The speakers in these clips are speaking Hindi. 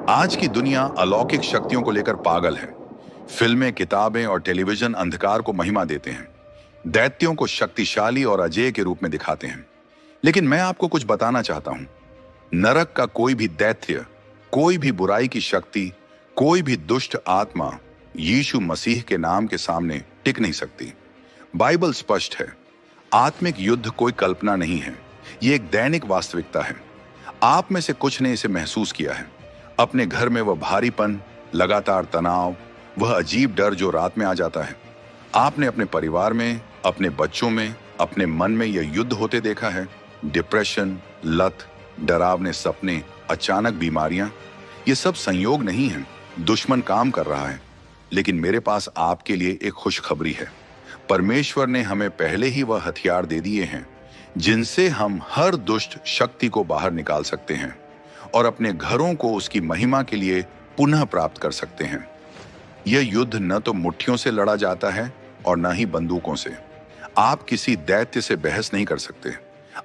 आज की दुनिया अलौकिक शक्तियों को लेकर पागल है। फिल्में, किताबें और टेलीविजन अंधकार को महिमा देते हैं, दैत्यों को शक्तिशाली और अजेय के रूप में दिखाते हैं। लेकिन मैं आपको कुछ बताना चाहता हूं। नरक का कोई भी दैत्य, कोई भी बुराई की शक्ति, कोई भी दुष्ट आत्मा यीशु मसीह के नाम के सामने टिक नहीं सकती। बाइबल स्पष्ट है, आत्मिक युद्ध कोई कल्पना नहीं है, ये एक दैनिक वास्तविकता है। आप में से कुछ ने इसे महसूस किया है। अपने घर में वह भारीपन, लगातार तनाव, वह अजीब डर जो रात में आ जाता है। आपने अपने परिवार में, अपने बच्चों में, अपने मन में यह युद्ध होते देखा है। डिप्रेशन, लत, डरावने सपने, अचानक बीमारियां, ये सब संयोग नहीं है, दुश्मन काम कर रहा है। लेकिन मेरे पास आपके लिए एक खुशखबरी है। परमेश्वर ने हमें पहले ही वह हथियार दे दिए हैं जिनसे हम हर दुष्ट शक्ति को बाहर निकाल सकते हैं और अपने घरों को उसकी महिमा के लिए पुनः प्राप्त कर सकते हैं। यह युद्ध न तो मुट्ठियों से लड़ा जाता है और न ही बंदूकों से। आप किसी दैत्य से बहस नहीं कर सकते,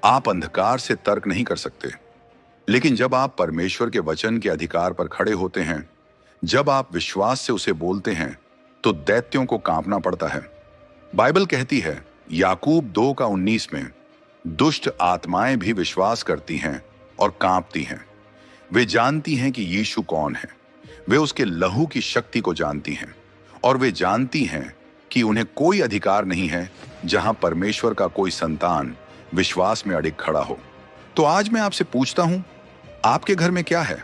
आप अंधकार से तर्क नहीं कर सकते। लेकिन जब आप परमेश्वर के वचन के अधिकार पर खड़े होते हैं, जब आप विश्वास से उसे बोलते हैं, तो दैत्यों को कांपना पड़ता है। बाइबल कहती है याकूब 2:19 में, दुष्ट आत्माएं भी विश्वास करती हैं और कांपती हैं। वे जानती हैं कि यीशु कौन है। वे उसके लहू की शक्ति को जानती हैं और वे जानती हैं कि उन्हें कोई अधिकार नहीं है जहां परमेश्वर का कोई संतान विश्वास में अडिग खड़ा हो। तो आज मैं आपसे पूछता हूं, आपके घर में क्या है?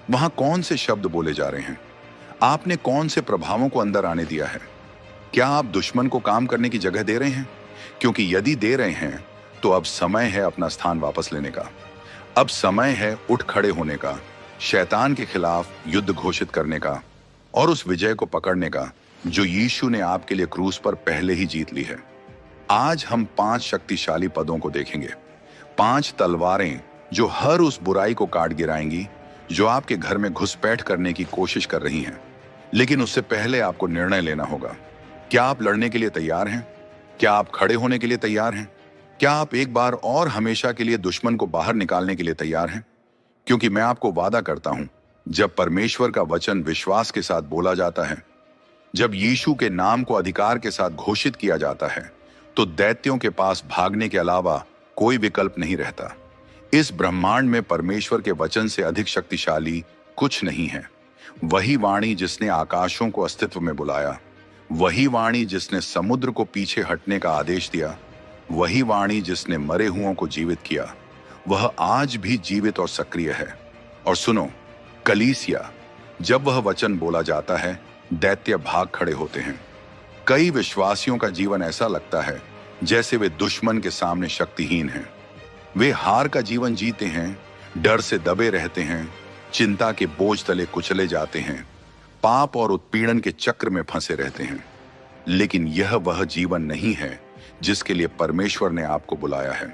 वहां कौन से शब्द बोले जा रहे हैं? आपने कौन से प्रभावों को अंदर आने दिया है? क्या आप दुश्मन को काम करने की जगह दे रहे हैं? क्योंकि यदि दे रहे हैं तो अब समय है अपना स्थान वापस लेने का। अब समय है उठ खड़े होने का, शैतान के खिलाफ युद्ध घोषित करने का और उस विजय को पकड़ने का जो यीशु ने आपके लिए क्रूस पर पहले ही जीत ली है। आज हम 5 शक्तिशाली पदों को देखेंगे, 5 तलवारें जो हर उस बुराई को काट गिराएंगी जो आपके घर में घुसपैठ करने की कोशिश कर रही हैं। लेकिन उससे पहले आपको निर्णय लेना होगा। क्या आप लड़ने के लिए तैयार हैं? क्या आप खड़े होने के लिए तैयार हैं? क्या आप एक बार और हमेशा के लिए दुश्मन को बाहर निकालने के लिए तैयार हैं? क्योंकि मैं आपको वादा करता हूं, जब परमेश्वर का वचन विश्वास के साथ बोला जाता है, जब यीशु के नाम को अधिकार के साथ घोषित किया जाता है, तो दैत्यों के पास भागने के अलावा कोई विकल्प नहीं रहता। इस ब्रह्मांड में परमेश्वर के वचन से अधिक शक्तिशाली कुछ नहीं है। वही वाणी जिसने आकाशों को अस्तित्व में बुलाया, वही वाणी जिसने समुद्र को पीछे हटने का आदेश दिया, वही वाणी जिसने मरे हुओं को जीवित किया, वह आज भी जीवित और सक्रिय है। और सुनो, कलीसिया, जब वह वचन बोला जाता है, दैत्य भाग खड़े होते हैं। कई विश्वासियों का जीवन ऐसा लगता है जैसे वे दुश्मन के सामने शक्तिहीन हैं। वे हार का जीवन जीते हैं, डर से दबे रहते हैं, चिंता के बोझ तले कुचले जाते हैं, पाप और उत्पीड़न के चक्र में फंसे रहते हैं। लेकिन यह वह जीवन नहीं है जिसके लिए परमेश्वर ने आपको बुलाया है।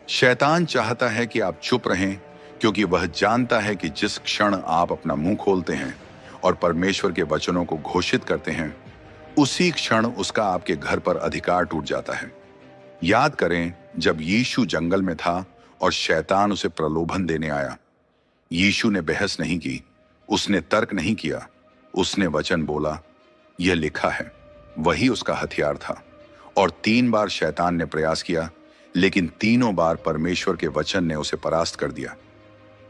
शैतान चाहता है कि आप चुप रहें, क्योंकि वह जानता है कि जिस क्षण आप अपना मुंह खोलते हैं और परमेश्वर के वचनों को घोषित करते हैं, उसी क्षण उसका आपके घर पर अधिकार टूट जाता है। याद करें, जब यीशु जंगल में था और शैतान उसे प्रलोभन देने आया, यीशु ने बहस नहीं की, उसने तर्क नहीं किया, उसने वचन बोला, यह लिखा है। वही उसका हथियार था। और 3 बार शैतान ने प्रयास किया, लेकिन तीनों बार परमेश्वर के वचन ने उसे परास्त कर दिया।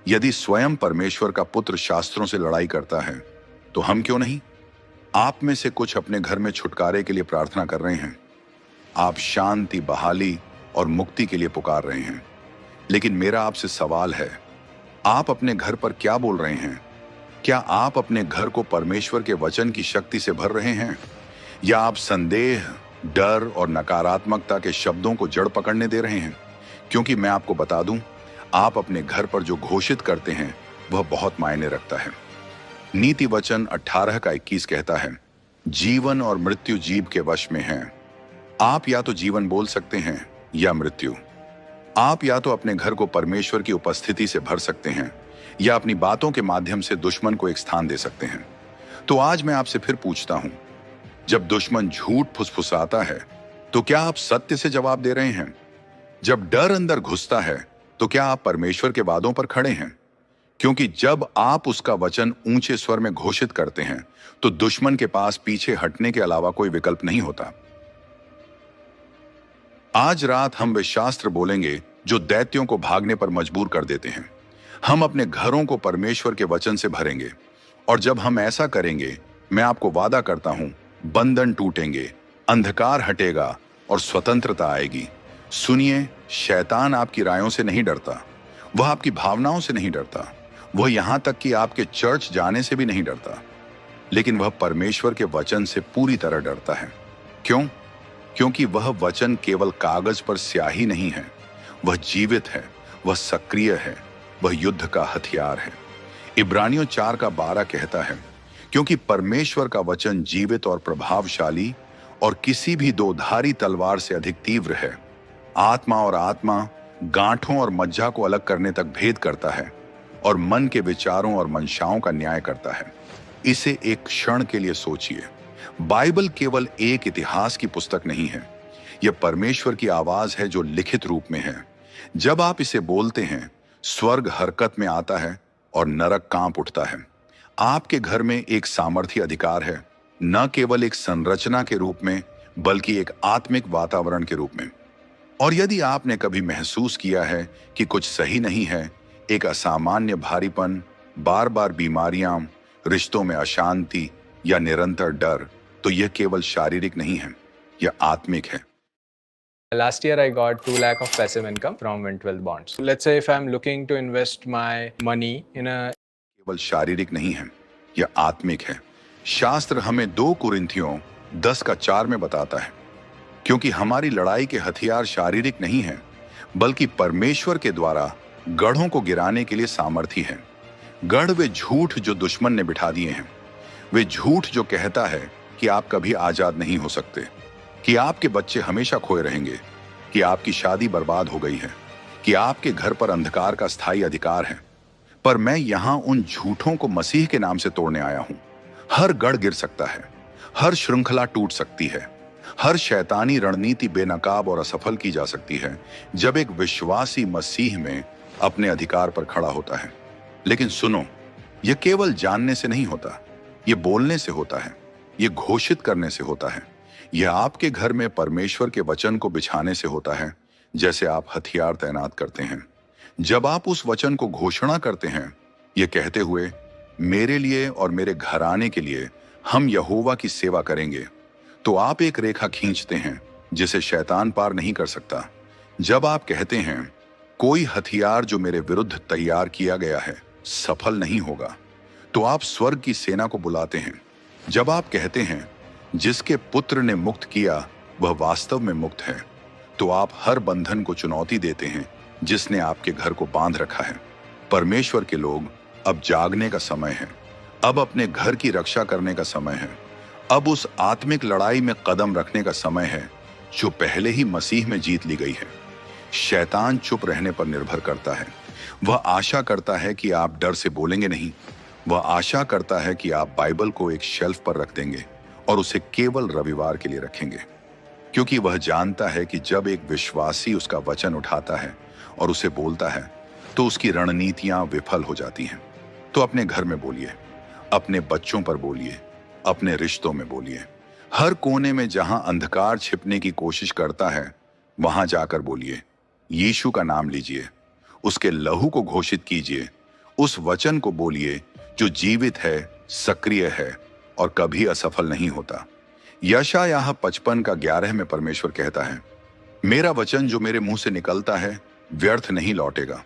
यदि स्वयं परमेश्वर का पुत्र शास्त्रों से लड़ाई करता है, तो हम क्यों नहीं? आप में से कुछ अपने घर में छुटकारे के लिए प्रार्थना कर रहे हैं। आप शांति, बहाली और मुक्ति के लिए पुकार रहे हैं। लेकिन मेरा आपसे सवाल है, आप अपने घर पर क्या बोल रहे हैं? क्या आप अपने घर को परमेश्वर के वचन की शक्ति से भर रहे हैं, या आप संदेह, डर और नकारात्मकता के शब्दों को जड़ पकड़ने दे रहे हैं? क्योंकि मैं आपको बता दूं, आप अपने घर पर जो घोषित करते हैं वह बहुत मायने रखता है। नीति वचन 18:21 कहता है, जीवन और मृत्यु जीभ के वश में है। आप या तो जीवन बोल सकते हैं या मृत्यु। आप या तो अपने घर को परमेश्वर की उपस्थिति से भर सकते हैं या अपनी बातों के माध्यम से दुश्मन को एक स्थान दे सकते हैं। तो आज मैं आपसे फिर पूछता हूं, जब दुश्मन झूठ फुसफुसाता है, तो क्या आप सत्य से जवाब दे रहे हैं? जब डर अंदर घुसता है, तो क्या आप परमेश्वर के वादों पर खड़े हैं? क्योंकि जब आप उसका वचन ऊंचे स्वर में घोषित करते हैं तो दुश्मन के पास पीछे हटने के अलावा कोई विकल्प नहीं होता। आज रात हम वे शास्त्र बोलेंगे जो दैत्यों को भागने पर मजबूर कर देते हैं। हम अपने घरों को परमेश्वर के वचन से भरेंगे और जब हम ऐसा करेंगे, मैं आपको वादा करता हूं, बंधन टूटेंगे, अंधकार हटेगा और स्वतंत्रता आएगी। सुनिए, शैतान आपकी रायों से नहीं डरता, वह आपकी भावनाओं से नहीं डरता, वह यहां तक कि आपके चर्च जाने से भी नहीं डरता, लेकिन वह परमेश्वर के वचन से पूरी तरह डरता है। क्यों? क्योंकि वह वचन केवल कागज पर स्याही नहीं है, वह जीवित है, वह सक्रिय है, वह युद्ध का हथियार है। इब्रानियों 4:12 कहता है, क्योंकि परमेश्वर का वचन जीवित और प्रभावशाली और किसी भी दोधारी तलवार से अधिक तीव्र है, आत्मा और आत्मा, गांठों और मज्जा को अलग करने तक भेद करता है और मन के विचारों और मंशाओं का न्याय करता है। इसे एक क्षण के लिए सोचिए। बाइबल केवल एक इतिहास की पुस्तक नहीं है, यह परमेश्वर की आवाज है जो लिखित रूप में है। जब आप इसे बोलते हैं, स्वर्ग हरकत में आता है और नरक कांप उठता है। आपके घर में एक सामर्थ्य अधिकार है, न केवल एक संरचना के रूप में बल्कि एक आत्मिक वातावरण के रूप में। और यदि आपने कभी महसूस किया है कि कुछ सही नहीं है, एक असामान्य भारीपन, बार बार बीमारियां, रिश्तों में अशांति या निरंतर डर, तो यह केवल शारीरिक नहीं है, यह आत्मिक है। Last year, I got 2 lakh of passive income from Wintwealth bonds. Let's say if I'm looking to invest my money in a केवल शारीरिक नहीं है, यह आत्मिक है। शास्त्र हमें 2 कुरिन्थियों 10:4 में बताता है, क्योंकि हमारी लड़ाई के हथियार शारीरिक नहीं है, बल्कि परमेश्वर के द्वारा गढ़ों को गिराने के लिए सामर्थी है। गढ़ वे झूठ जो दुश्मन ने बिठा दिए हैं, वे झूठ जो कहता है कि आप कभी आजाद नहीं हो सकते, कि आपके बच्चे हमेशा खोए रहेंगे, कि आपकी शादी बर्बाद हो गई है, कि आपके घर पर अंधकार का स्थायी अधिकार है। पर मैं यहां उन झूठों को मसीह के नाम से तोड़ने आया हूं। हर गढ़ गिर सकता है, हर श्रृंखला टूट सकती है, हर शैतानी रणनीति बेनकाब और असफल की जा सकती है जब एक विश्वासी मसीह में अपने अधिकार पर खड़ा होता है। लेकिन सुनो, यह केवल जानने से नहीं होता, यह बोलने से होता है, यह घोषित करने से होता है, यह आपके घर में परमेश्वर के वचन को बिछाने से होता है, जैसे आप हथियार तैनात करते हैं। जब आप उस वचन को घोषणा करते हैं, यह कहते हुए, मेरे लिए और मेरे घराने के लिए हम यहोवा की सेवा करेंगे, तो आप एक रेखा खींचते हैं जिसे शैतान पार नहीं कर सकता। जब आप कहते हैं, कोई हथियार जो मेरे विरुद्ध तैयार किया गया है सफल नहीं होगा, तो आप स्वर्ग की सेना को बुलाते हैं। जब आप कहते हैं, जिसके पुत्र ने मुक्त किया वह वास्तव में मुक्त है, तो आप हर बंधन को चुनौती देते हैं जिसने आपके घर को बांध रखा है। परमेश्वर के लोग, अब जागने का समय है, अब अपने घर की रक्षा करने का समय है, अब उस आत्मिक लड़ाई में कदम रखने का समय है जो पहले ही मसीह में जीत ली गई है। शैतान चुप रहने पर निर्भर करता है। वह आशा करता है कि आप डर से बोलेंगे नहीं, वह आशा करता है कि आप बाइबल को एक शेल्फ पर रख देंगे और उसे केवल रविवार के लिए रखेंगे, क्योंकि वह जानता है कि जब एक विश्वासी उसका वचन उठाता है और उसे बोलता है, तो उसकी रणनीतियां विफल हो जाती हैं। तो अपने घर में बोलिए, अपने बच्चों पर बोलिए, अपने रिश्तों में बोलिए, हर कोने में जहां अंधकार छिपने की कोशिश करता है वहां जाकर बोलिए। यीशु का नाम लीजिए, उसके लहू को घोषित कीजिए, उस वचन को बोलिए जो जीवित है, सक्रिय है और कभी असफल नहीं होता। यशायाह 55:11 में परमेश्वर कहता है, मेरा वचन जो मेरे मुंह से निकलता है व्यर्थ नहीं लौटेगा,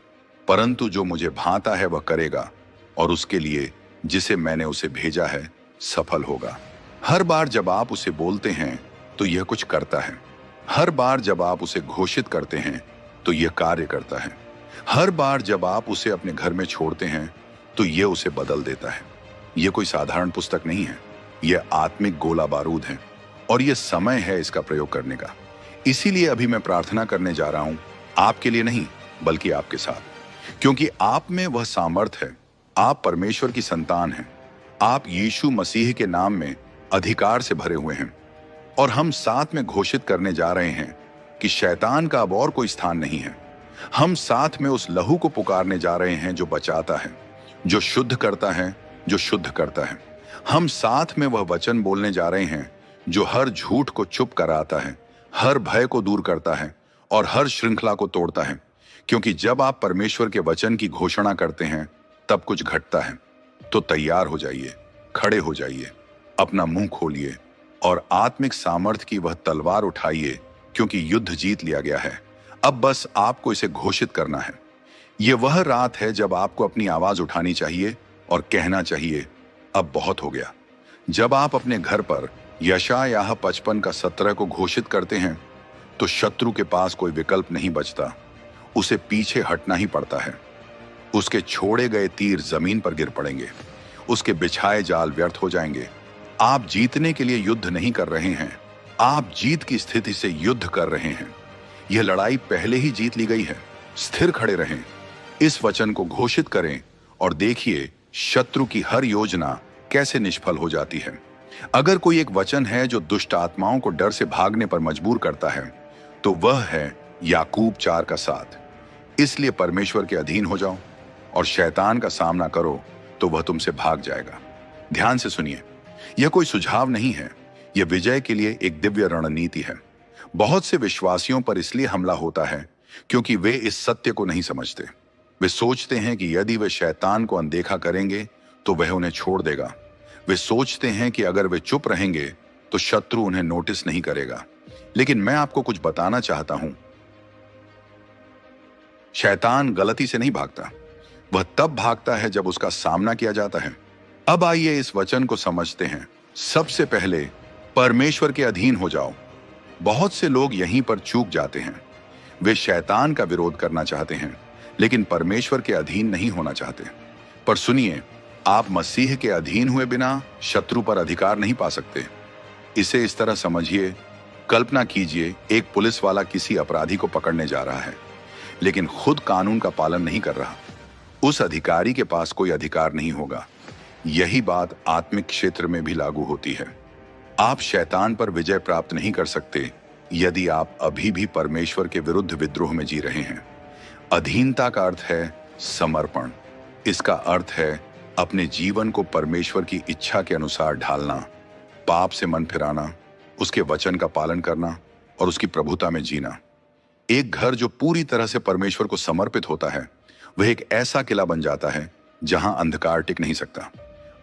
परंतु जो मुझे भाता है वह करेगा और उसके लिए जिसे मैंने उसे भेजा है सफल होगा। हर बार जब आप उसे बोलते हैं तो यह कुछ करता है। हर बार जब आप उसे घोषित करते हैं तो यह कार्य करता है। हर बार जब आप उसे अपने घर में छोड़ते हैं तो यह उसे बदल देता है। यह कोई साधारण पुस्तक नहीं है, यह आत्मिक गोला बारूद है और यह समय है इसका प्रयोग करने का। इसीलिए अभी मैं प्रार्थना करने जा रहा हूं, आपके लिए नहीं बल्कि आपके साथ, क्योंकि आप में वह सामर्थ है। आप परमेश्वर की संतान हैं, आप यीशु मसीह के नाम में अधिकार से भरे हुए हैं और हम साथ में घोषित करने जा रहे हैं कि शैतान का अब और कोई स्थान नहीं है। हम साथ में उस लहू को पुकारने जा रहे हैं जो बचाता है, जो शुद्ध करता है, जो शुद्ध करता है। हम साथ में वह वचन बोलने जा रहे हैं जो हर झूठ को चुप कराता है, हर भय को दूर करता है और हर श्रृंखला को तोड़ता है। क्योंकि जब आप परमेश्वर के वचन की घोषणा करते हैं तब कुछ घटता है। तो तैयार हो जाइए, खड़े हो जाइए, अपना मुंह खोलिए और आत्मिक सामर्थ्य की वह तलवार उठाइए, क्योंकि युद्ध जीत लिया गया है। अब बस आपको इसे घोषित करना है। यह वह रात है जब आपको अपनी आवाज उठानी चाहिए और कहना चाहिए, अब बहुत हो गया। जब आप अपने घर पर यशायाह 55 का 17 को घोषित करते हैं तो शत्रु के पास कोई विकल्प नहीं बचता, उसे पीछे हटना ही पड़ता है। उसके छोड़े गए तीर जमीन पर गिर पड़ेंगे, उसके बिछाए जाल व्यर्थ हो जाएंगे। आप जीतने के लिए युद्ध नहीं कर रहे हैं, आप जीत की स्थिति से युद्ध कर रहे हैं। यह लड़ाई पहले ही जीत ली गई है। स्थिर खड़े रहें, इस वचन को घोषित करें और देखिए शत्रु की हर योजना कैसे निष्फल हो जाती है। अगर कोई एक वचन है जो दुष्ट आत्माओं को डर से भागने पर मजबूर करता है तो वह है याकूब 4:7। इसलिए परमेश्वर के अधीन हो जाओ और शैतान का सामना करो तो वह तुमसे भाग जाएगा। ध्यान से सुनिए, यह कोई सुझाव नहीं है, यह विजय के लिए एक दिव्य रणनीति है। बहुत से विश्वासियों पर इसलिए हमला होता है क्योंकि वे इस सत्य को नहीं समझते। वे सोचते हैं कि यदि वे शैतान को अनदेखा करेंगे तो वह उन्हें छोड़ देगा। वे सोचते हैं कि अगर वे चुप रहेंगे तो शत्रु उन्हें नोटिस नहीं करेगा। लेकिन मैं आपको कुछ बताना चाहता हूं, शैतान गलती से नहीं भागता, वह तब भागता है जब उसका सामना किया जाता है। अब आइए इस वचन को समझते हैं। सबसे पहले परमेश्वर के अधीन हो जाओ। बहुत से लोग यहीं पर चूक जाते हैं। वे शैतान का विरोध करना चाहते हैं लेकिन परमेश्वर के अधीन नहीं होना चाहते। पर सुनिए, आप मसीह के अधीन हुए बिना शत्रु पर अधिकार नहीं पा सकते। इसे इस तरह समझिए, कल्पना कीजिए एक पुलिस वाला किसी अपराधी को पकड़ने जा रहा है लेकिन खुद कानून का पालन नहीं कर रहा। उस अधिकारी के पास कोई अधिकार नहीं होगा। यही बात आत्मिक क्षेत्र में भी लागू होती है। आप शैतान पर विजय प्राप्त नहीं कर सकते यदि आप अभी भी परमेश्वर के विरुद्ध विद्रोह में जी रहे हैं। अधीनता का अर्थ है समर्पण। इसका अर्थ है अपने जीवन को परमेश्वर की इच्छा के अनुसार ढालना, पाप से मन फिराना, उसके वचन का पालन करना और उसकी प्रभुता में जीना। एक घर जो पूरी तरह से परमेश्वर को समर्पित होता है वह एक ऐसा किला बन जाता है जहां अंधकार टिक नहीं सकता।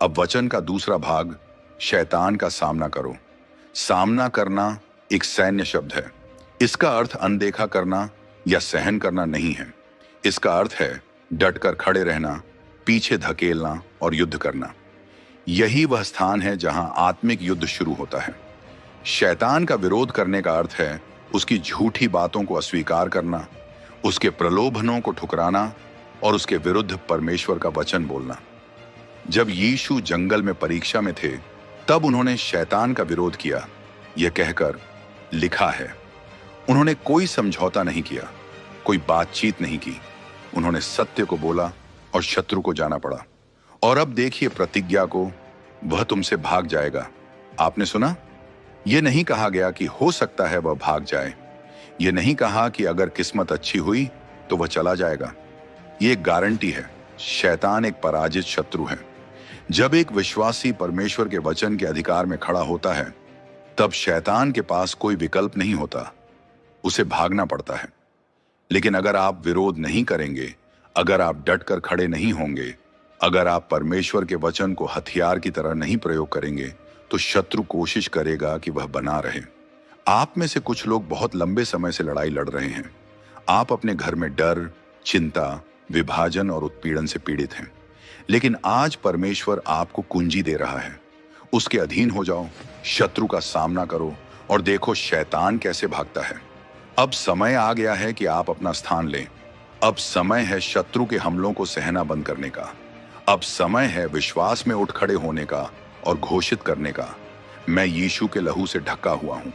अब वचन का दूसरा भाग, शैतान का सामना करो। सामना करना एक सैन्य शब्द है। इसका अर्थ अनदेखा करना या सहन करना नहीं है। इसका अर्थ है डटकर खड़े रहना, पीछे धकेलना और युद्ध करना। यही वह स्थान है जहां आत्मिक युद्ध शुरू होता है। शैतान का विरोध करने का अर्थ है उसकी झूठी बातों को अस्वीकार करना, उसके प्रलोभनों को ठुकराना और उसके विरुद्ध परमेश्वर का वचन बोलना। जब यीशु जंगल में परीक्षा में थे तब उन्होंने शैतान का विरोध किया, यह कहकर, लिखा है। उन्होंने कोई समझौता नहीं किया, कोई बातचीत नहीं की। उन्होंने सत्य को बोला और शत्रु को जाना पड़ा। और अब देखिए प्रतिज्ञा को, वह तुमसे भाग जाएगा। आपने सुना, यह नहीं कहा गया कि हो सकता है वह भाग जाए। यह नहीं कहा कि अगर किस्मत अच्छी हुई तो वह चला जाएगा। यह एक गारंटी है। शैतान एक पराजित शत्रु है। जब एक विश्वासी परमेश्वर के वचन के अधिकार में खड़ा होता है तब शैतान के पास कोई विकल्प नहीं होता, उसे भागना पड़ता है। लेकिन अगर आप विरोध नहीं करेंगे, अगर आप डटकर खड़े नहीं होंगे, अगर आप परमेश्वर के वचन को हथियार की तरह नहीं प्रयोग करेंगे तो शत्रु कोशिश करेगा कि वह बना रहे। आप में से कुछ लोग बहुत लंबे समय से लड़ाई लड़ रहे हैं। आप अपने घर में डर, चिंता, विभाजन और उत्पीड़न से पीड़ित हैं। लेकिन आज परमेश्वर आपको कुंजी दे रहा है। उसके अधीन हो जाओ, शत्रु का सामना करो और देखो शैतान कैसे भागता है। अब समय आ गया है कि आप अपना स्थान लें। अब समय है शत्रु के हमलों को सहना बंद करने का। अब समय है विश्वास में उठ खड़े होने का और घोषित करने का, मैं यीशु के लहू से ढका हुआ हूं।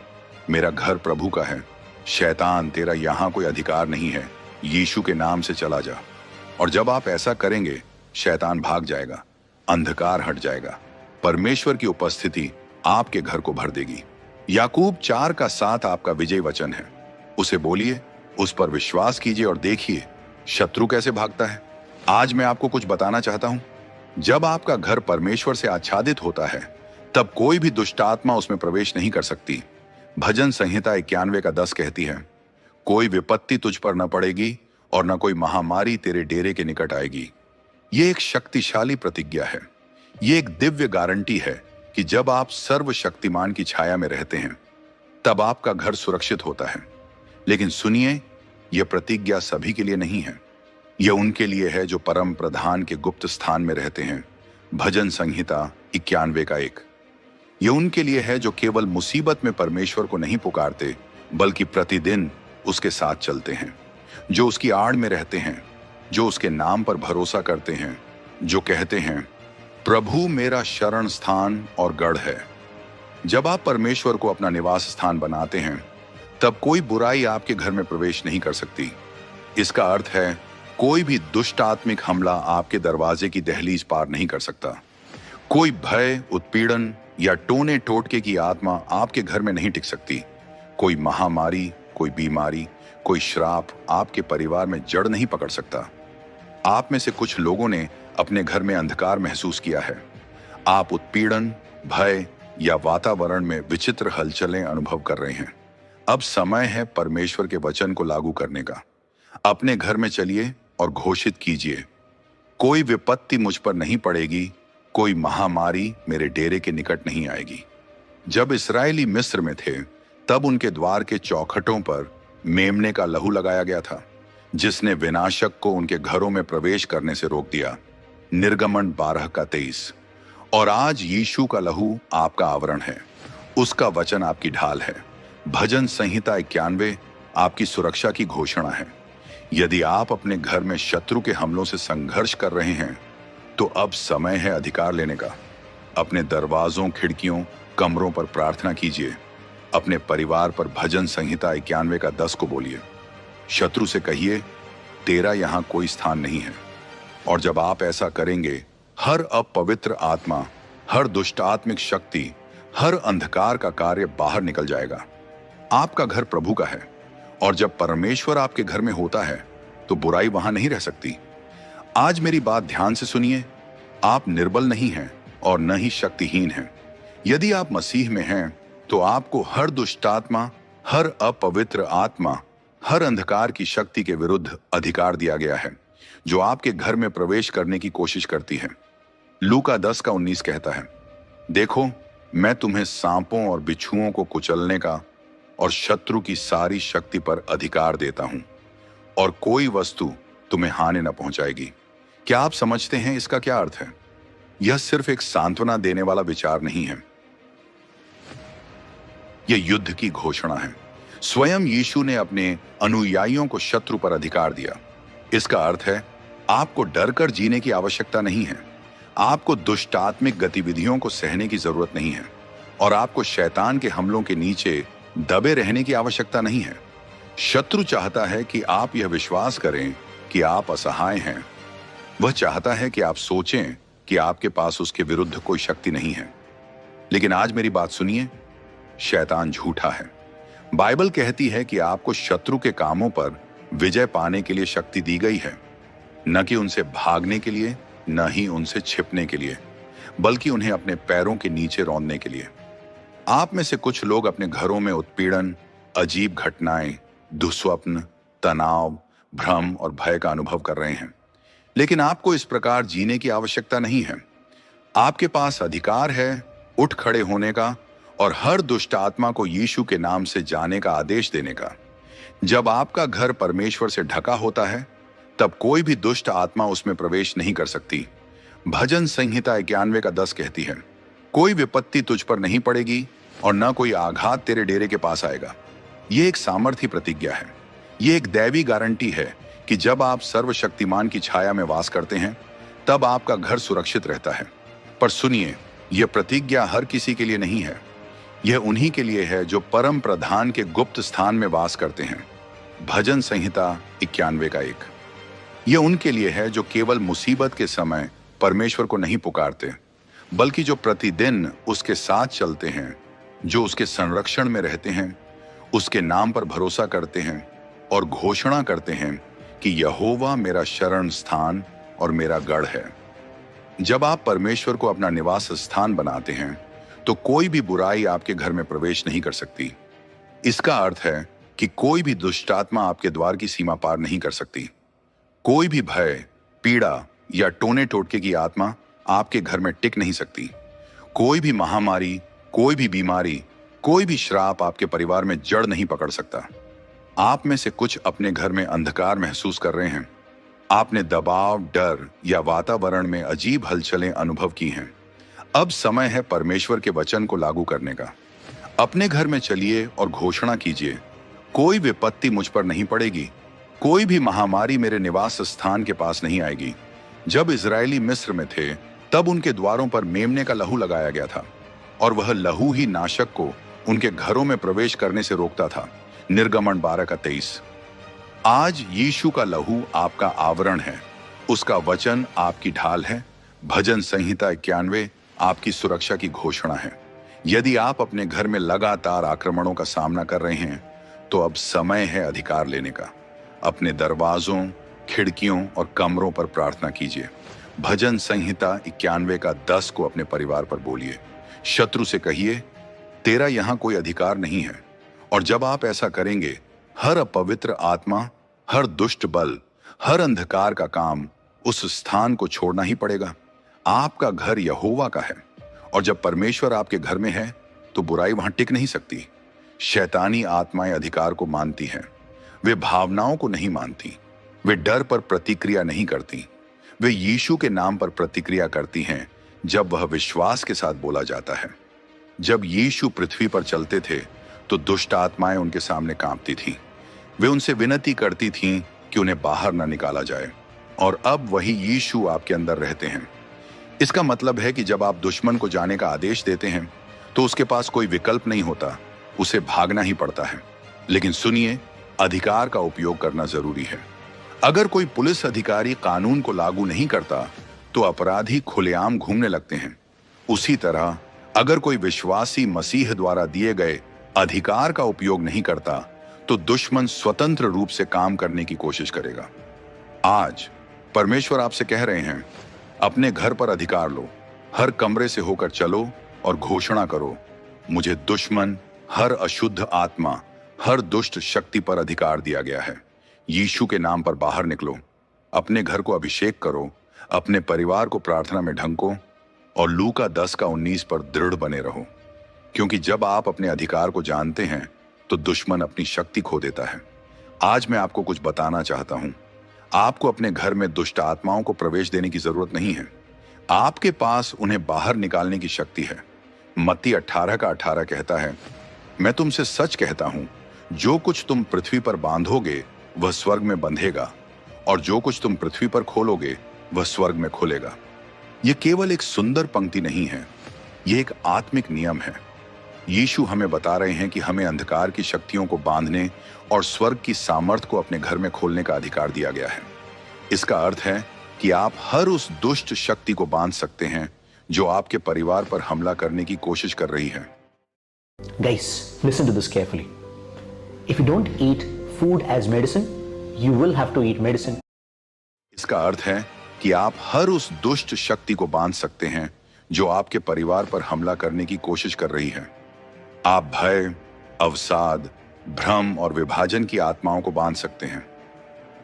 मेरा घर प्रभु का है। शैतान, तेरा यहां कोई अधिकार नहीं है। यीशु के नाम से चला जा। और जब आप ऐसा करेंगे, शैतान भाग जाएगा, अंधकार हट जाएगा, परमेश्वर की उपस्थिति आपके घर को भर देगी। याकूब 4:7 आपका विजय वचन है। उसे बोलिए, उस पर विश्वास कीजिए और देखिए शत्रु कैसे भागता है। आज मैं आपको कुछ बताना चाहता हूं। जब आपका घर परमेश्वर से आच्छादित होता है, तब कोई भी दुष्ट आत्मा उसमें प्रवेश नहीं कर सकती। भजन संहिता 91:10 कहती है, कोई विपत्ति तुझ पर न पड़ेगी और न कोई महामारी तेरे डेरे के निकट आएगी। ये एक शक्तिशाली प्रतिज्ञा है। ये एक दिव्य गारंटी है कि जब आप सर्वशक्तिमान की छाया में रहते हैं, तब आपका घर सुरक्षित होता है। लेकिन सुनिए, यह प्रतिज्ञा सभी के लिए नहीं है। यह उनके लिए है जो परम प्रधान के गुप्त स्थान में रहते हैं। भजन संहिता 91:1। यह उनके लिए है जो केवल मुसीबत में परमेश्वर को नहीं पुकारते, बल्कि प्रतिदिन उसके साथ चलते हैं, जो उसकी आड़ में रहते हैं, जो उसके नाम पर भरोसा करते हैं, जो कहते हैं, प्रभु मेरा शरण स्थान और गढ़ है। जब आप परमेश्वर को अपना निवास स्थान बनाते हैं, तब कोई बुराई आपके घर में प्रवेश नहीं कर सकती। इसका अर्थ है, कोई भी दुष्ट आत्मिक हमला आपके दरवाजे की दहलीज पार नहीं कर सकता। कोई भय, उत्पीड़न या टोने टोटके की आत्मा आपके घर में नहीं टिक सकती। कोई महामारी, कोई बीमारी, कोई श्राप आपके परिवार में जड़ नहीं पकड़ सकता। आप में से कुछ लोगों ने अपने घर में अंधकार महसूस किया है। आप उत्पीड़न, भय या वातावरण में विचित्र हलचलें अनुभव कर रहे हैं। अब समय है परमेश्वर के वचन को लागू करने का। अपने घर में चलिए और घोषित कीजिए, कोई विपत्ति मुझ पर नहीं पड़ेगी, कोई महामारी मेरे डेरे के निकट नहीं आएगी। जब इस्राएली मिस्र में थे, तब उनके द्वार के चौखटों पर मेमने का लहू लगाया गया था, जिसने विनाशक को उनके घरों में प्रवेश करने से रोक दिया। निर्गमन 12:23। और आज यीशु का लहू आपका आवरण है, उसका वचन आपकी ढाल है। भजन संहिता 91 आपकी सुरक्षा की घोषणा है। यदि आप अपने घर में शत्रु के हमलों से संघर्ष कर रहे हैं, तो अब समय है अधिकार लेने का। अपने दरवाजों, खिड़कियों, कमरों पर प्रार्थना कीजिए। अपने परिवार पर भजन संहिता 91:10 को बोलिए। शत्रु से कहिए, तेरा यहां कोई स्थान नहीं है। और जब आप ऐसा करेंगे, हर अपवित्र आत्मा, हर दुष्ट आत्मिक शक्ति, हर अंधकार का कार्य बाहर निकल जाएगा। आपका घर प्रभु का है, और जब परमेश्वर आपके घर में होता है, तो बुराई वहां नहीं रह सकती। आज मेरी बात ध्यान से सुनिए। आप निर्बल नहीं हैं और न ही शक्तिहीन हैं। यदि आप मसीह में हैं, तो आपको हर दुष्ट आत्मा, हर अपवित्र आत्मा, हर अंधकार की शक्ति के विरुद्ध अधिकार दिया गया है, जो आपके घर में प्रवेश करने की कोशिश करती है। लूका 10:19 कहता है, देखो, मैं तुम्हें सांपों और बिच्छुओं को कुचलने का और शत्रु की सारी शक्ति पर अधिकार देता हूं, और कोई वस्तु तुम्हें हानि न पहुंचाएगी। क्या आप समझते हैं इसका क्या अर्थ है? यह सिर्फ एक सांत्वना देने वाला विचार नहीं है, यह युद्ध की घोषणा है। स्वयं यीशु ने अपने अनुयायियों को शत्रु पर अधिकार दिया। इसका अर्थ है, आपको डर कर जीने की आवश्यकता नहीं है, आपको दुष्ट आत्मिक गतिविधियों को सहने की जरूरत नहीं है, और आपको शैतान के हमलों के नीचे दबे रहने की आवश्यकता नहीं है। शत्रु चाहता है कि आप यह विश्वास करें कि आप असहाय हैं। वह चाहता है कि आप सोचें कि आपके पास उसके विरुद्ध कोई शक्ति नहीं है। लेकिन आज मेरी बात सुनिए, शैतान झूठा है। बाइबल कहती है कि आपको शत्रु के कामों पर विजय पाने के लिए शक्ति दी गई है, न कि उनसे भागने के लिए, न ही उनसे छिपने के लिए, बल्कि उन्हें अपने पैरों के नीचे रौंदने के लिए। आप में से कुछ लोग अपने घरों में उत्पीड़न, अजीब घटनाएं, दुस्वप्न, तनाव, भ्रम और भय का अनुभव कर रहे हैं। लेकिन आपको इस प्रकार जीने की आवश्यकता नहीं है। आपके पास अधिकार है उठ खड़े होने का और हर दुष्ट आत्मा को यीशु के नाम से जाने का आदेश देने का। जब आपका घर परमेश्वर से ढका होता है, तब कोई भी दुष्ट आत्मा उसमें प्रवेश नहीं कर सकती। भजन संहिता 91:10 कहती है, कोई विपत्ति तुझ पर नहीं पड़ेगी और न कोई आघात तेरे डेरे के पास आएगा। यह एक सामर्थी प्रतिज्ञा है। यह एक दैवी गारंटी है कि जब आप सर्वशक्तिमान की छाया में वास करते हैं, तब आपका घर सुरक्षित रहता है। पर सुनिए, यह प्रतिज्ञा हर किसी के लिए नहीं है। यह उन्हीं के लिए है जो परम प्रधान के गुप्त स्थान में वास करते हैं। भजन संहिता 91:1। यह उनके लिए है जो केवल मुसीबत के समय परमेश्वर को नहीं पुकारते, बल्कि जो प्रतिदिन उसके साथ चलते हैं, जो उसके संरक्षण में रहते हैं, उसके नाम पर भरोसा करते हैं और घोषणा करते हैं कि यहोवा मेरा शरण स्थान और मेरा गढ़ है। जब आप परमेश्वर को अपना निवास स्थान बनाते हैं तो कोई भी बुराई आपके घर में प्रवेश नहीं कर सकती। इसका अर्थ है कि कोई भी दुष्ट आत्मा आपके द्वार की सीमा पार नहीं कर सकती। कोई भी भय, पीड़ा या टोने टोटके की आत्मा आपके घर में टिक नहीं सकती। कोई भी महामारी, कोई भी बीमारी, कोई भी श्राप आपके परिवार में जड़ नहीं पकड़ सकता। आप में से कुछ अपने घर में अंधकार महसूस कर रहे हैं। आपने दबाव, डर या वातावरण में अजीब हलचलें अनुभव की हैं। अब समय है परमेश्वर के वचन को लागू करने का। अपने घर में चलिए और घोषणा कीजिए, कोई विपत्ति मुझ पर नहीं पड़ेगी, कोई भी महामारी मेरे निवास स्थान के पास नहीं आएगी। जब इजरायली मिस्र में थे तब उनके द्वारों पर मेमने का लहू लगाया गया था और वह लहू ही नाशक को उनके घरों में प्रवेश करने से रोकता था। निर्गमन 12:23। आज यीशु का लहू आपका आवरण है, उसका वचन आपकी ढाल है। भजन संहिता 91 आपकी सुरक्षा की घोषणा है। यदि आप अपने घर में लगातार आक्रमणों का सामना कर रहे हैं तो अब समय है अधिकार लेने का। अपने दरवाजों, खिड़कियों और कमरों पर प्रार्थना कीजिए। भजन संहिता 91 का 10 को अपने परिवार पर बोलिए। शत्रु से कहिए, तेरा यहां कोई अधिकार नहीं है। और जब आप ऐसा करेंगे, हर अपवित्र आत्मा, हर दुष्ट बल, हर अंधकार का काम उस स्थान को छोड़ना ही पड़ेगा। आपका घर यहोवा का है और जब परमेश्वर आपके घर में है तो बुराई वहां टिक नहीं सकती। शैतानी आत्माएं अधिकार को मानती हैं, वे भावनाओं को नहीं मानती, वे डर पर प्रतिक्रिया नहीं करती, वे यीशु के नाम पर प्रतिक्रिया करती हैं जब वह विश्वास के साथ बोला जाता है। जब यीशु पृथ्वी पर चलते थे तो दुष्ट आत्माएं उनके सामने कांपती थीं। वे उनसे विनती करती थीं कि उन्हें बाहर न निकाला जाए, और अब वही यीशु आपके अंदर रहते हैं। इसका मतलब है कि जब आप दुश्मन को जाने का आदेश देते हैं तो उसके पास कोई विकल्प नहीं होता, उसे भागना ही पड़ता है। लेकिन सुनिए, अधिकार का उपयोग करना जरूरी है। अगर कोई पुलिस अधिकारी कानून को लागू नहीं करता तो अपराधी खुलेआम घूमने लगते हैं। उसी तरह अगर कोई विश्वासी मसीह द्वारा दिए गए अधिकार का उपयोग नहीं करता तो दुश्मन स्वतंत्र रूप से काम करने की कोशिश करेगा। आज परमेश्वर आपसे कह रहे हैं, अपने घर पर अधिकार लो, हर कमरे से होकर चलो और घोषणा करो, मुझे दुश्मन, हर अशुद्ध आत्मा, हर दुष्ट शक्ति पर अधिकार दिया गया है। यीशु के नाम पर बाहर निकलो, अपने घर को अभिषेक करो, अपने परिवार को प्रार्थना में ढंको और लूका 10:19 पर दृढ़ बने रहो। क्योंकि जब आप अपने अधिकार को जानते हैं तो दुश्मन अपनी शक्ति खो देता है। आज मैं आपको कुछ बताना चाहता हूं। आपको अपने घर में दुष्ट आत्माओं को प्रवेश देने की जरूरत नहीं है। आपके पास उन्हें बाहर निकालने की शक्ति है। मत्ती 18:18 कहता है, मैं तुमसे सच कहता हूं, जो कुछ तुम पृथ्वी पर बांधोगे वह स्वर्ग में बंधेगा, और जो कुछ तुम पृथ्वी पर खोलोगे वह स्वर्ग में खुलेगा। यह केवल एक सुंदर पंक्ति नहीं है, यह एक आत्मिक नियम है। यीशु हमें बता रहे हैं कि हमें अंधकार की शक्तियों को बांधने और स्वर्ग की सामर्थ को अपने घर में खोलने का अधिकार दिया गया है। इसका अर्थ है कि आप हर उस दुष्ट शक्ति को बांध सकते हैं जो आपके परिवार पर हमला करने की कोशिश कर रही है। Guys, listen to this carefully. If you don't eat food as medicine, you will have to eat medicine. इसका अर्थ है कि आप हर उस दुष्ट शक्ति को बांध सकते हैं जो आपके परिवार पर हमला करने की कोशिश कर रही है। आप भय, अवसाद, भ्रम और विभाजन की आत्माओं को बांध सकते हैं।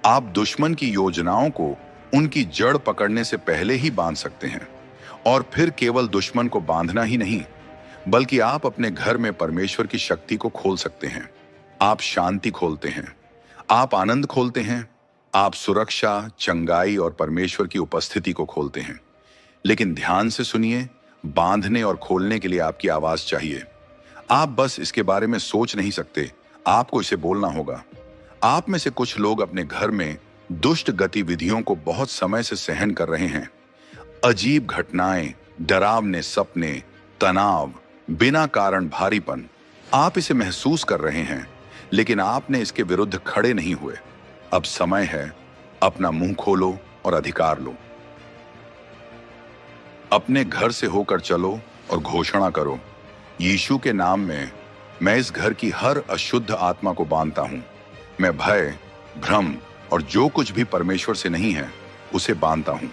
आप दुश्मन की योजनाओं को उनकी जड़ पकड़ने से पहले ही बांध सकते हैं। और फिर केवल दुश्मन को बांधना ही नहीं, बल्कि आप अपने घर में परमेश्वर की शक्ति को खोल सकते हैं। आप शांति खोलते हैं, आप आनंद खोलते हैं, आप सुरक्षा, चंगाई और परमेश्वर की उपस्थिति को खोलते हैं। लेकिन ध्यान से सुनिए, बांधने और खोलने के लिए आपकी आवाज चाहिए। आप बस इसके बारे में सोच नहीं सकते, आपको इसे बोलना होगा। आप में से कुछ लोग अपने घर में दुष्ट गतिविधियों को बहुत समय से सहन कर रहे हैं। अजीब घटनाएं, डरावने सपने, तनाव, बिना कारण भारीपन, आप इसे महसूस कर रहे हैं, लेकिन आपने इसके विरुद्ध खड़े नहीं हुए। अब समय है, अपना मुंह खोलो और अधिकार लो। अपने घर से होकर चलो और घोषणा करो, यीशु के नाम में मैं इस घर की हर अशुद्ध आत्मा को बांधता हूं। मैं भय, भ्रम और जो कुछ भी परमेश्वर से नहीं है उसे बांधता हूं।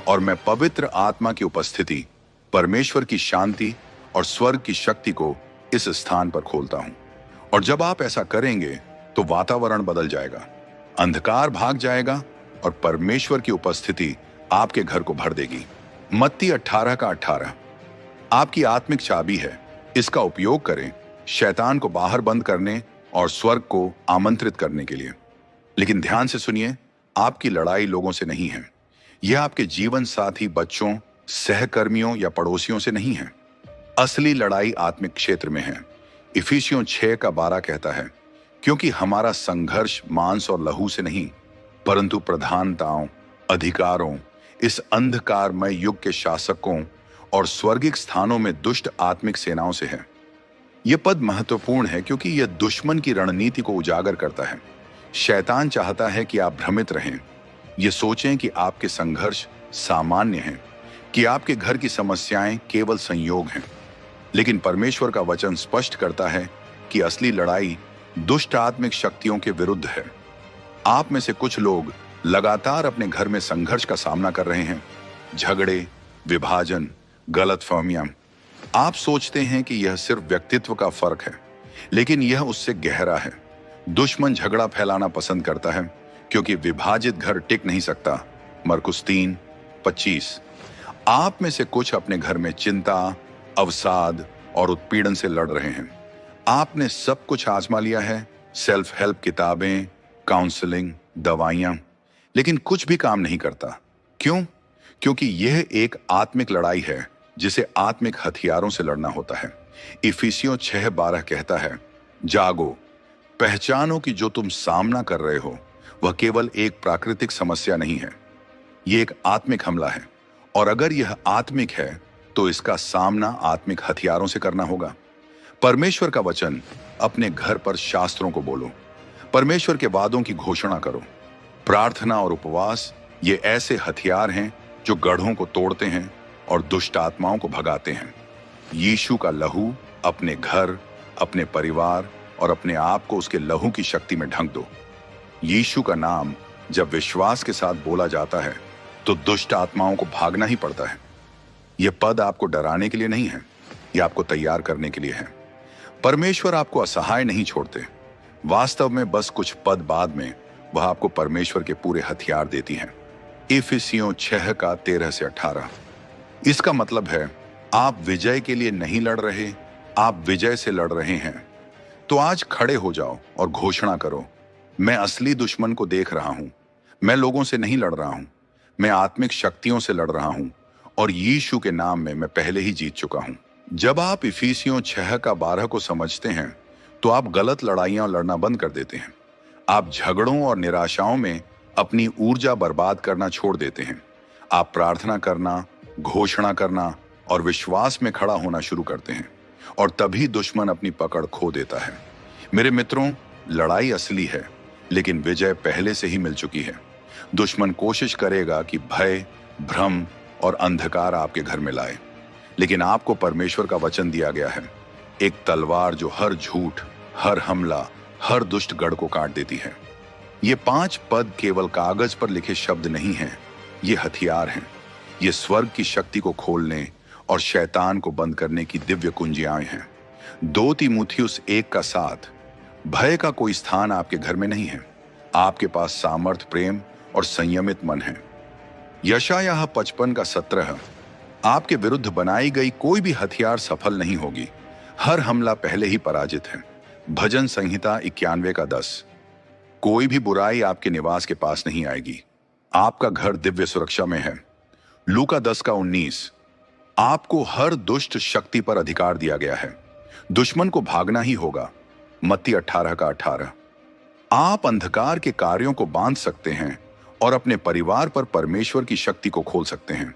और मैं पवित्र आत्मा की उपस्थिति, परमेश्वर की शांति और स्वर्ग की शक्ति को इस स्थान पर खोलता हूं। और जब आप ऐसा करेंगे तो वातावरण बदल जाएगा, अंधकार भाग जाएगा और परमेश्वर की उपस्थिति आपके घर को भर देगी। मत्ती 18:18 आपकी आत्मिक चाबी है, इसका उपयोग करें शैतान को बाहर बंद करने और स्वर्ग को आमंत्रित करने के लिए। लेकिन ध्यान से सुनिए, आपकी लड़ाई लोगों से नहीं है। यह आपके जीवन साथी, बच्चों, सहकर्मियों या पड़ोसियों से नहीं है। असली लड़ाई आत्मिक क्षेत्र में है। इफिसियों 6:12 कहता है, क्योंकि हमारा संघर्ष मांस और लहू से नहीं, परंतु प्रधानताओं, अधिकारों, इस अंधकारमय युग के शासकों और स्वर्गिक स्थानों में दुष्ट आत्मिक सेनाओं से है। यह पद महत्वपूर्ण है क्योंकि यह दुश्मन की रणनीति को उजागर करता है। शैतान चाहता है कि आप भ्रमित रहें, ये सोचें कि आपके संघर्ष सामान्य हैं, कि आपके घर की समस्याएं केवल संयोग हैं। लेकिन परमेश्वर का वचन स्पष्ट करता है कि असली लड़ाई दुष्ट आत्मिक शक्तियों के विरुद्ध है। आप में से कुछ लोग लगातार अपने घर में संघर्ष का सामना कर रहे हैं, झगड़े, विभाजन, गलतफहमियां। आप सोचते हैं कि यह सिर्फ व्यक्तित्व का फर्क है, लेकिन यह उससे गहरा है। दुश्मन झगड़ा फैलाना पसंद करता है क्योंकि विभाजित घर टिक नहीं सकता। मरकुस 3:25। आप में से कुछ अपने घर में चिंता, अवसाद और उत्पीड़न से लड़ रहे हैं। आपने सब कुछ आजमा लिया है, सेल्फ हेल्प किताबें, काउंसलिंग, दवाइयां, लेकिन कुछ भी काम नहीं करता। क्यों? क्योंकि यह एक आत्मिक लड़ाई है जिसे आत्मिक हथियारों से लड़ना होता है। इफिसियों 6:12 कहता है, जागो, पहचानो कि जो तुम सामना कर रहे हो वह केवल एक प्राकृतिक समस्या नहीं है, यह एक आत्मिक हमला है। और अगर यह आत्मिक है तो इसका सामना आत्मिक हथियारों से करना होगा। परमेश्वर का वचन अपने घर पर शास्त्रों को बोलो, परमेश्वर के वादों की घोषणा करो। प्रार्थना और उपवास ये ऐसे हथियार हैं जो गढ़ों को तोड़ते हैं और दुष्ट आत्माओं को भगाते हैं। यीशु का लहू अपने घर, अपने परिवार और अपने आप को उसके लहू की शक्ति में ढंक दो। यीशु का नाम जब विश्वास के साथ बोला जाता है तो दुष्ट आत्माओं को भागना ही पड़ता है। यह पद आपको डराने के लिए नहीं है, यह आपको तैयार करने के लिए है। परमेश्वर आपको असहाय नहीं छोड़ते। वास्तव में बस कुछ पद बाद में वह आपको परमेश्वर के पूरे हथियार देती हैं। इफिसियों 6:13-18। इसका मतलब है आप विजय के लिए नहीं लड़ रहे, आप विजय से लड़ रहे हैं। तो आज खड़े हो जाओ और घोषणा करो, मैं असली दुश्मन को देख रहा हूं। मैं लोगों से नहीं लड़ रहा हूं, मैं आत्मिक शक्तियों से लड़ रहा हूं और यीशु के नाम में मैं पहले ही जीत चुका हूं। जब आप इफिसियों 6:12 को समझते हैं तो आप गलत लड़ाइयां लड़ना बंद कर देते हैं। आप झगड़ों और निराशाओं में अपनी ऊर्जा बर्बाद करना छोड़ देते हैं। आप प्रार्थना करना, घोषणा करना और विश्वास में खड़ा होना शुरू करते हैं, और तभी दुश्मन अपनी पकड़ खो देता है। मेरे मित्रों, लड़ाई असली है, लेकिन विजय पहले से ही मिल चुकी है। दुश्मन कोशिश करेगा कि भय, भ्रम और अंधकार आपके घर में लाए, लेकिन आपको परमेश्वर का वचन दिया गया है, एक तलवार जो हर झूठ, हर हमला, हर दुष्ट गढ़ को काट देती है। ये 5 पद केवल कागज पर लिखे शब्द नहीं हैं, ये हथियार हैं। ये स्वर्ग की शक्ति को खोलने और शैतान को बंद करने की दिव्य कुंजियां हैं। 2 तीमुथियुस 1:7। भय का कोई स्थान आपके घर में नहीं है। आपके पास सामर्थ, प्रेम और संयमित मन है। यशायाह 55:17। आपके विरुद्ध बनाई गई कोई भी हथियार सफल नहीं होगी, हर हमला पहले ही पराजित है। भजन संहिता 91:10। कोई भी बुराई आपके निवास के पास नहीं आएगी, आपका घर दिव्य सुरक्षा में है। लूका 10:19। आपको हर दुष्ट शक्ति पर अधिकार दिया गया है, दुश्मन को भागना ही होगा। मत्ती 18:18। आप अंधकार के कार्यों को बांध सकते हैं और अपने परिवार पर परमेश्वर की शक्ति को खोल सकते हैं।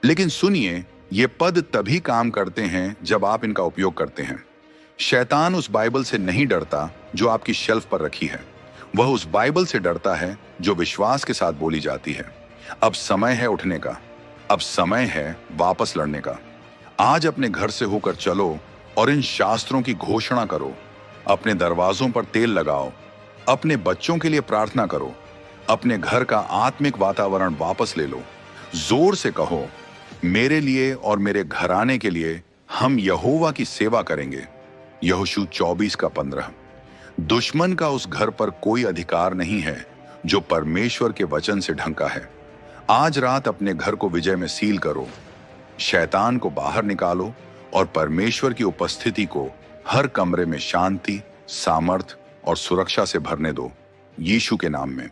लेकिन सुनिए, ये पद तभी काम करते हैं जब आप इनका उपयोग करते हैं। शैतान उस बाइबल से नहीं डरता जो आपकी शेल्फ पर रखी है, वह उस बाइबल से डरता है जो विश्वास के साथ बोली जाती है। अब समय है उठने का, अब समय है वापस लड़ने का। आज अपने घर से होकर चलो और इन शास्त्रों की घोषणा करो। अपने दरवाजों पर तेल लगाओ, अपने बच्चों के लिए प्रार्थना करो, अपने घर का आत्मिक वातावरण वापस ले लो। जोर से कहो, मेरे लिए और मेरे घराने के लिए हम यहोवा की सेवा करेंगे। यहोशू 24:15। दुश्मन का उस घर पर कोई अधिकार नहीं है जो परमेश्वर के वचन से ढंका है। आज रात अपने घर को विजय में सील करो, शैतान को बाहर निकालो और परमेश्वर की उपस्थिति को हर कमरे में शांति, सामर्थ और सुरक्षा से भरने दो, यीशु के नाम में।